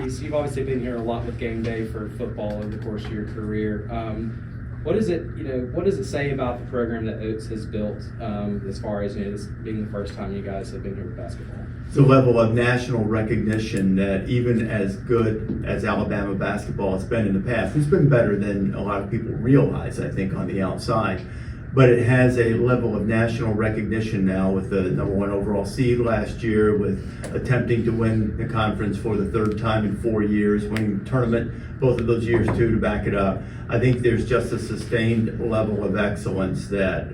Rece, you've obviously been here a lot with Game Day for football over the course of your career. What is it, what does it say about the program that Oates has built as far as, this being the first time you guys have been here with basketball? It's a level of national recognition that even as good as Alabama basketball has been in the past, it's been better than a lot of people realize, I think, on the outside. But it has a level of national recognition now with the #1 overall seed last year, with attempting to win the conference for the third time in 4 years, winning the tournament both of those years too to back it up. I think there's just a sustained level of excellence that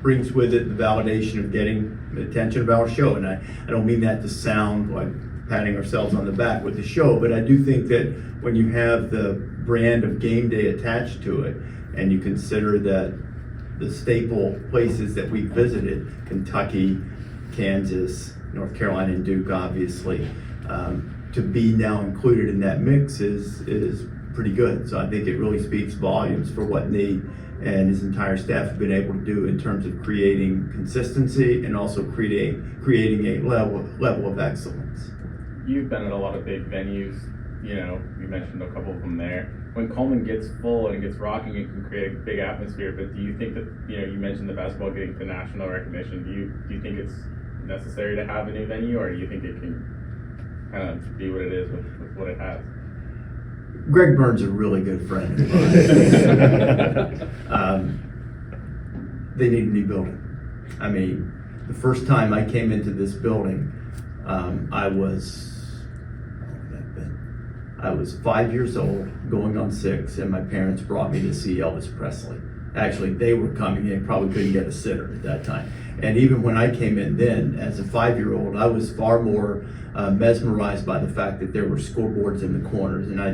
brings with it the validation of getting the attention of our show. And I don't mean that to sound like patting ourselves on the back with the show, but I do think that when you have the brand of Game Day attached to it, and you consider that the staple places that we visited, Kentucky, Kansas, North Carolina, and Duke, obviously, to be now included in that mix is pretty good. So I think it really speaks volumes for what Nate and his entire staff have been able to do in terms of creating consistency and also creating a level of excellence. You've been at a lot of big venues. You mentioned a couple of them there. When Coleman gets full and gets rocking, it can create a big atmosphere. But do you think that, you mentioned the basketball getting to national recognition. Do you think it's necessary to have a new venue, or do you think it can kind of be what it is with what it has? Greg Byrne's a really good friend. They need a new building. I mean, the first time I came into this building, I was 5 years old, going on 6, and my parents brought me to see Elvis Presley. Actually, they were coming in, probably couldn't get a sitter at that time. And even when I came in then, as a 5-year-old, I was far more mesmerized by the fact that there were scoreboards in the corners, and I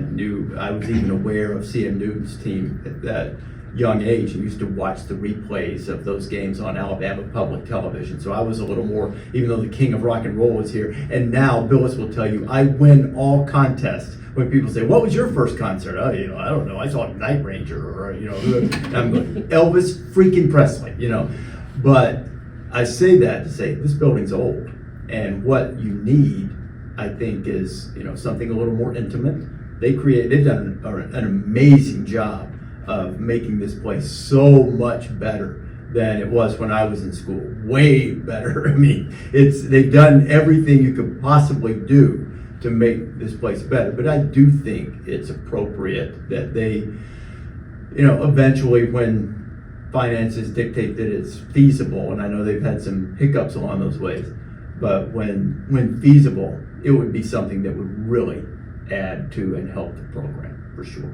was even aware of C.M. Newton's team at that young age and used to watch the replays of those games on Alabama public television. So I was a little more, even though the king of rock and roll was here. And now Billis will tell you, I win all contests. When people say, what was your first concert? Oh, I don't know. I saw Night Ranger or, I'm going, Elvis freaking Presley, But I say that to say this building's old. And what you need, I think, is, something a little more intimate. They've done an amazing job of making this place so much better than it was when I was in school. Way better. I mean, they've done everything you could possibly do to make this place better. But I do think it's appropriate that they, eventually when finances dictate that it's feasible, and I know they've had some hiccups along those ways, but when feasible, it would be something that would really add to and help the program, for sure.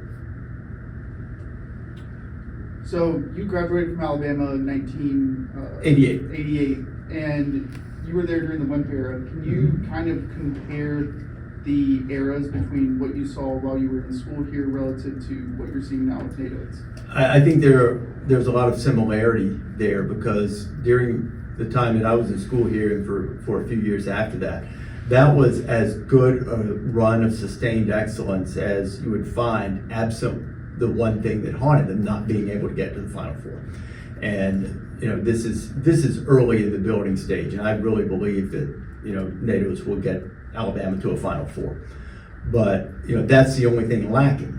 So you graduated from Alabama in 1988, and you were there during the WIMP era. Can you kind of compare the eras between what you saw while you were in school here relative to what you're seeing now with Nate Oates? I think there's a lot of similarity there, because during the time that I was in school here and for a few years after that, that was as good a run of sustained excellence as you would find, absent the one thing that haunted them, not being able to get to the Final Four. And this is early in the building stage, and I really believe that Nate Oates will get Alabama to a Final Four. But that's the only thing lacking,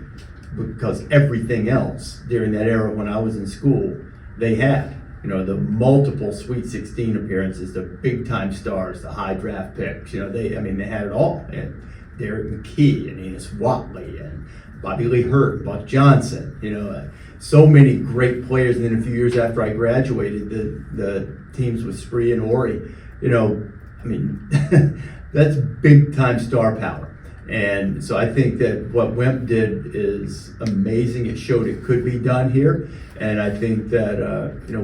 because everything else during that era when I was in school, they had the multiple Sweet 16 appearances, the big time stars, the high draft picks. They had it all. And Derek McKee and Enos Watley and Bobby Lee Hurt, Buck Johnson, so many great players. And then a few years after I graduated, the teams with Spree and Ori, that's big time star power. And so I think that what WIMP did is amazing. It showed it could be done here. And I think that,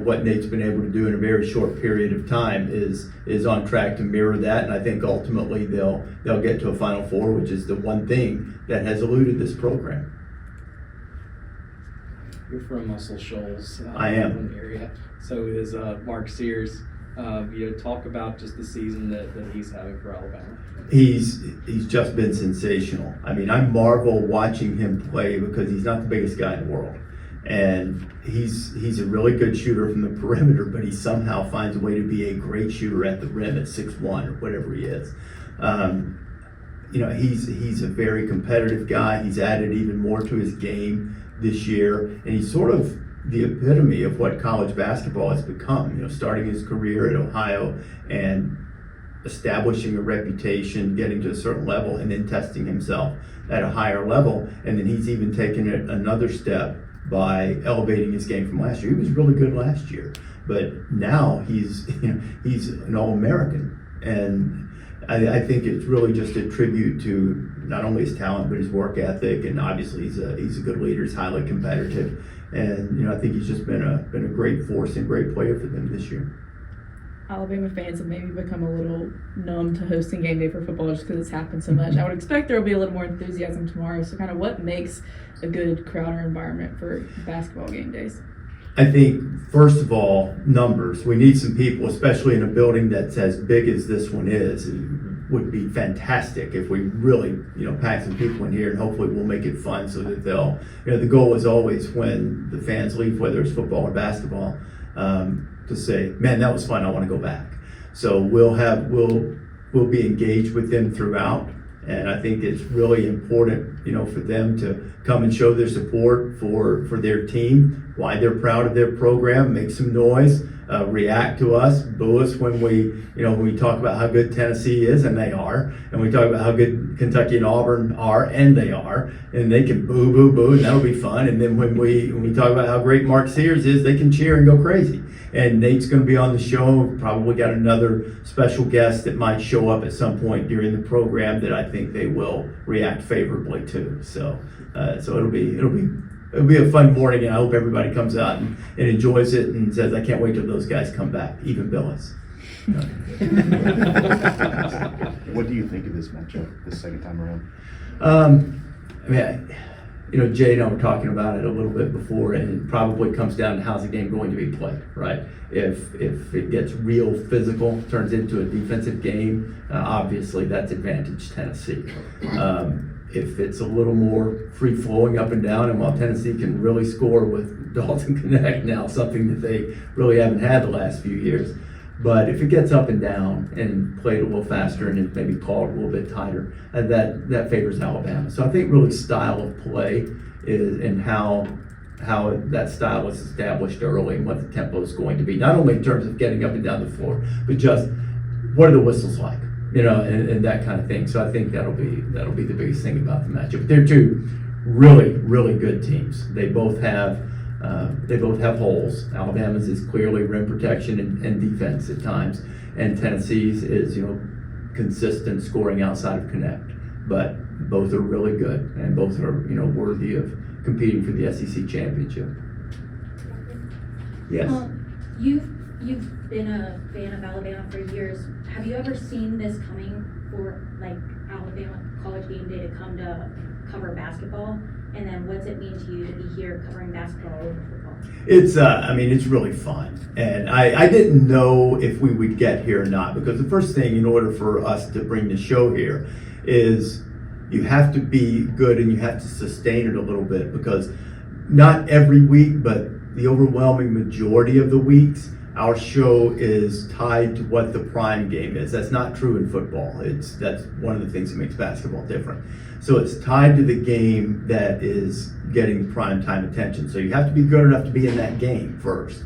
what Nate's been able to do in a very short period of time is on track to mirror that. And I think ultimately they'll get to a Final Four, which is the one thing that has eluded this program. You're from Muscle Shoals. I am. Area. So is Mark Sears. Talk about just the season that he's having for Alabama. He's just been sensational. I marvel watching him play, because he's not the biggest guy in the world. And he's a really good shooter from the perimeter, but he somehow finds a way to be a great shooter at the rim at 6'1" or whatever he is. he's a very competitive guy. He's added even more to his game this year, and he's sort of the epitome of what college basketball has become. Starting his career at Ohio and establishing a reputation, getting to a certain level, and then testing himself at a higher level. And then he's even taken it another step by elevating his game from last year. He was really good last year, but now he's an All-American, and I think it's really just a tribute to not only his talent but his work ethic, and obviously he's a good leader. He's highly competitive, and I think he's just been a great force and great player for them this year. Alabama fans have maybe become a little numb to hosting game day for football just because it's happened so much. I would expect there will be a little more enthusiasm tomorrow. So kind of what makes a good crowd or environment for basketball game days? I think, first of all, numbers. We need some people, especially in a building that's as big as this one is. It would be fantastic if we really, pack some people in here, and hopefully we'll make it fun so that they'll, the goal is always when the fans leave, whether it's football or basketball, to say, man, that was fun, I want to go back. So we'll be engaged with them throughout, and I think it's really important, for them to come and show their support for their team, why they're proud of their program, make some noise, react to us, boo us when we talk about how good Tennessee is, and they are, and we talk about how good Kentucky and Auburn are, and they are, and they can boo, boo, boo, and that'll be fun. And then when we talk about how great Mark Sears is, they can cheer and go crazy. And Nate's going to be on the show. Probably got another special guest that might show up at some point during the program that I think they will react favorably to. So it'll be a fun morning, and I hope everybody comes out and enjoys it and says, I can't wait till those guys come back, even Billis. What do you think of this matchup this second time around? Jay and I were talking about it a little bit before, and it probably comes down to how's the game going to be played, right? If it gets real physical, turns into a defensive game, obviously that's advantage Tennessee. If it's a little more free-flowing up and down, and while Tennessee can really score with Dalton Connect now, something that they really haven't had the last few years, but if it gets up and down and played a little faster and maybe called a little bit tighter, that favors Alabama. So I think really style of play is, and how that style was established early and what the tempo is going to be, not only in terms of getting up and down the floor, but just what are the whistles like, and that kind of thing. So I think that'll be the biggest thing about the matchup. But they're two really, really good teams. They both have holes. Alabama's is clearly rim protection and defense at times, and Tennessee's is consistent scoring outside of Connect. But both are really good, and both are worthy of competing for the SEC championship. Yes. You've been a fan of Alabama for years. Have you ever seen this coming for Alabama College GameDay to come to cover basketball? And then what's it mean to you to be here covering basketball over football? It's really fun. And I didn't know if we would get here or not, because the first thing, in order for us to bring the show here, is you have to be good and you have to sustain it a little bit, because not every week, but the overwhelming majority of the weeks, our show is tied to what the prime game is. That's not true in football. That's one of the things that makes basketball different. So it's tied to the game that is getting prime time attention. So you have to be good enough to be in that game first.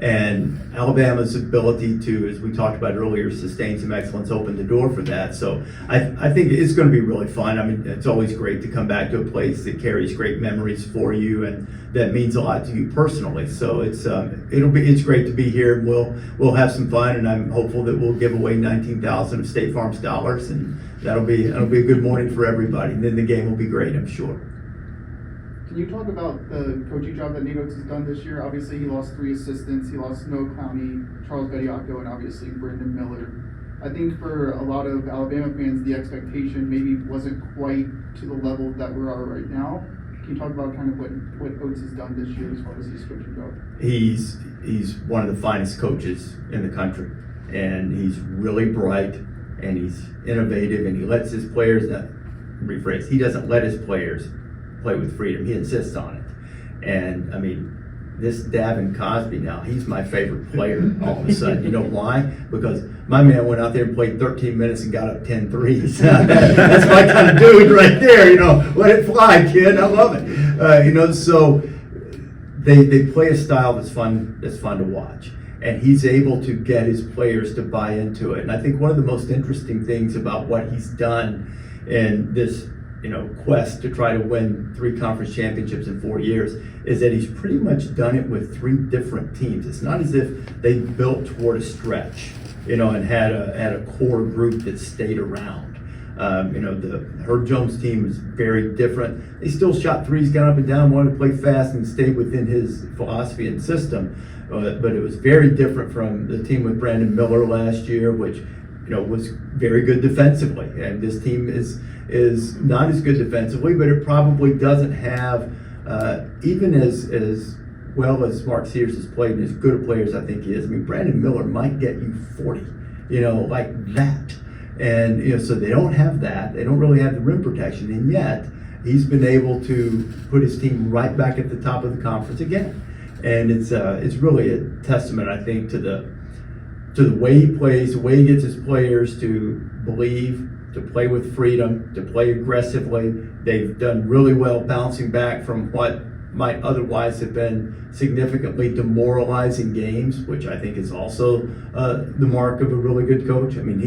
And Alabama's ability to, as we talked about earlier, sustain some excellence opened the door for that. So I think it's going to be really fun. It's always great to come back to a place that carries great memories for you and that means a lot to you personally. So it's great to be here. We'll have some fun, and I'm hopeful that we'll give away 19,000 of State Farm dollars, and that'll be a good morning for everybody. And then the game will be great, I'm sure. Can you talk about the coaching job that Nate Oates has done this year? Obviously, he lost 3 assistants. He lost Noah Clowney, Charles Bediako, and obviously Brendan Miller. I think for a lot of Alabama fans, the expectation maybe wasn't quite to the level that we're at right now. Can you talk about kind of what Oates has done this year as far as his coaching job? He's one of the finest coaches in the country, and he's really bright, and he's innovative, and he lets his players, he doesn't let his players play with freedom. He insists on it. And this Davin Cosby now, he's my favorite player all of a sudden. You know why? Because my man went out there and played 13 minutes and got up 10 threes. That's my kind of dude right there, you know. Let it fly, kid. I love it. You know, so they play a style that's fun to watch. And he's able to get his players to buy into it. And I think one of the most interesting things about what he's done in this, you know, quest to try to win 3 conference championships in 4 years is that he's pretty much done it with 3 different teams. It's not as if they built toward a stretch, you know, and had a core group that stayed around. You know, the Herb Jones team is very different. They still shot threes, got up and down, wanted to play fast and stay within his philosophy and system. But it was very different from the team with Brandon Miller last year, which, you know, was very good defensively. And this team is not as good defensively, but it probably doesn't have, even as well as Mark Sears has played and as good a player as I think he is. I mean, Brandon Miller might get you 40, you know, like that. And, you know, so they don't have that. They don't really have the rim protection. And yet, he's been able to put his team right back at the top of the conference again. And it's really a testament, I think, to the way he plays, the way he gets his players to believe, to play with freedom, to play aggressively. They've done really well bouncing back from what might otherwise have been significantly demoralizing games, which I think is also the mark of a really good coach. I mean,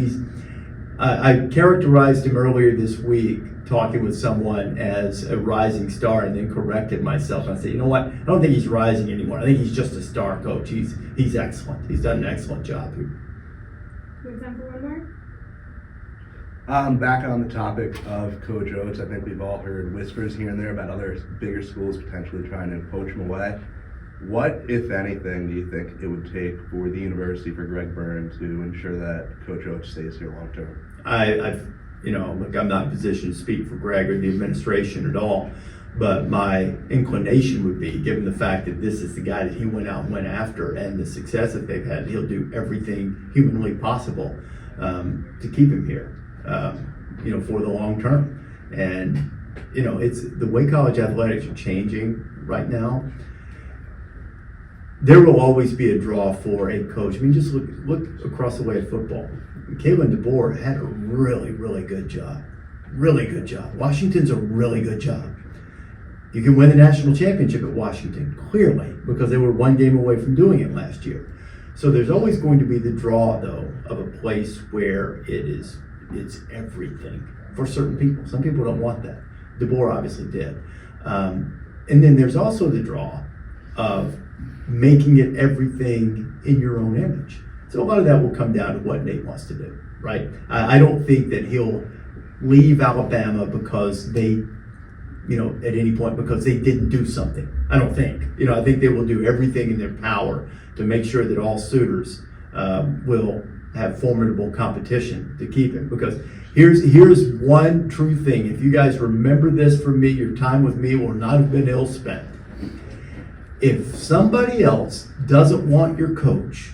I characterized him earlier this week talking with someone as a rising star and then corrected myself. I said, you know what? I don't think he's rising anymore. I think he's just a star coach. He's excellent. He's done an excellent job here. We have time for one more? Back on the topic of Coach Oates, I think we've all heard whispers here and there about other bigger schools potentially trying to poach him away. What, if anything, do you think it would take for the university, for Greg Byrne, to ensure that Coach Oates stays here long term? You know, look, I'm not in a position to speak for Greg or the administration at all, but my inclination would be, given the fact that this is the guy that he went out and went after and the success that they've had, he'll do everything humanly possible to keep him here, you know, for the long term. And, you know, it's the way college athletics are changing right now. There will always be a draw for a coach. I mean, just look across the way at football. Kalen DeBoer had a really, really good job. Really good job. Washington's a really good job. You can win the national championship at Washington, clearly, because they were 1 game away from doing it last year. So there's always going to be the draw, though, of a place where it's everything for certain people. Some people don't want that. DeBoer obviously did. And then there's also the draw of making it everything in your own image. So a lot of that will come down to what Nate wants to do, right? I don't think that he'll leave Alabama because they, you know, at any point because they didn't do something. I don't think. You know, I think they will do everything in their power to make sure that all suitors will have formidable competition to keep him. Because here's one true thing. If you guys remember this from me, your time with me will not have been ill spent. If somebody else doesn't want your coach,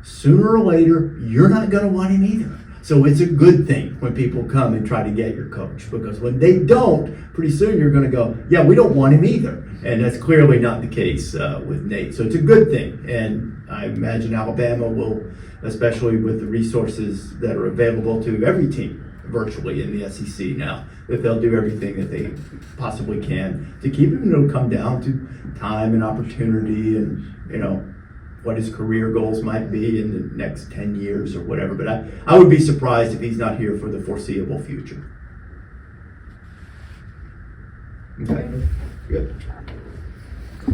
sooner or later, you're not going to want him either. So it's a good thing when people come and try to get your coach, because when they don't, pretty soon you're going to go, yeah, we don't want him either. And that's clearly not the case with Nate. So it's a good thing. And I imagine Alabama will, especially with the resources that are available to every team virtually in the SEC now, that they'll do everything that they possibly can to keep him. And it'll come down to time and opportunity and, you know, what his career goals might be in the next 10 years or whatever. But I would be surprised if he's not here for the foreseeable future. Okay, good.